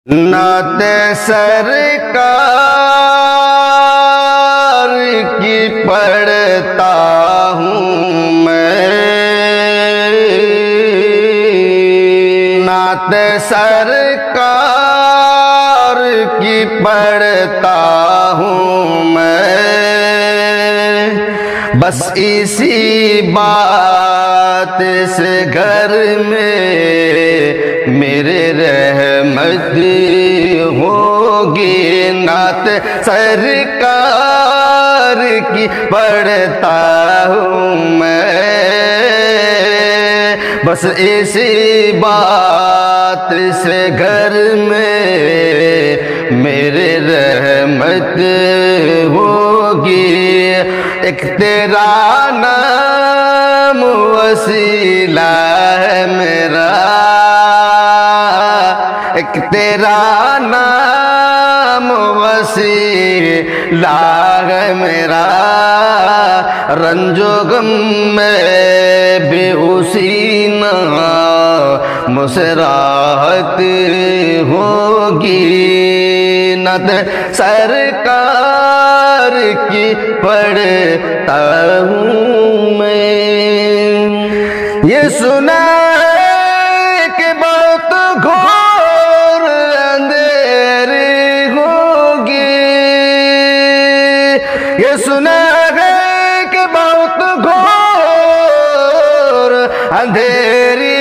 نعت سرکار کی پڑھتا ہوں میں، نعت سرکار کی پڑھتا ہوں میں، بس اسی بات سے گھر میں میرے رحمت ہوگی۔ نعت سرکار کی پڑھتا ہوں میں، بس اسی بات سے گھر میں میرے رحمت ہوگی۔ ایک تیرا نام وسیلہ ہے میرا، ایک تیرا نام وسیلہ ہے میرا، رنج و غم میں بھی اسی نام سے راحت ہوگی۔ نعت سرکار کی پڑھتا ہوں میں، یہ سنا ہے کہ بہت گھور اندھیری ہوگی، یہ سنا ہے کہ بہت گھور اندھیری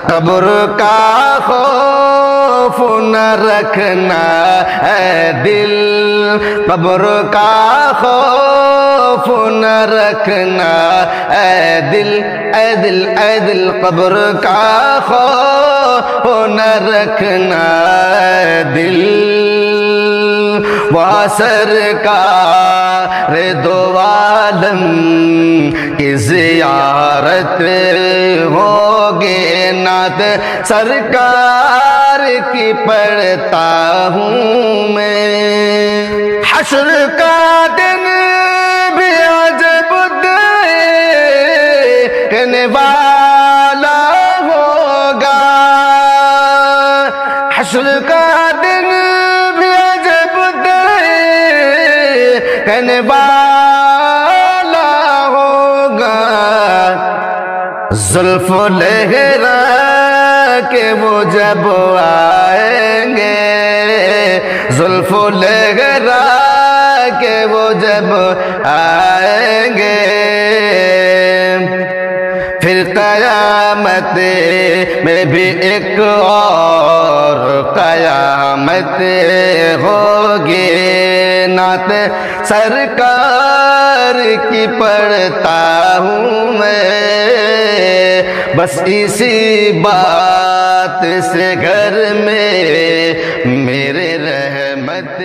قبر کا خوف نہ رکھنا اے دل، قبر کا خوف نہ رکھنا اے دل، اے دل اے دل، قبر کا خوف نہ رکھنا اے دل، وہاں سرکار دو عالم کی زیارت ہوگی۔ نعت سرکار کی پڑھتا ہوں میں، حشر کا دن بھی عجب دیکھنے والا ہوگا، حشر کا دن بھی عجب دیکھنے والا ہوگا، زلف لہرا کہ وہ جب آئیں گے، زلف لہرا کہ وہ جب آئیں گے، پھر قیامت میں بھی ایک اور قیامت ہوگی۔ نعت سرکار کی پڑھتا ہوں میں، بس اسی بات سے گھر میں میرے رحمت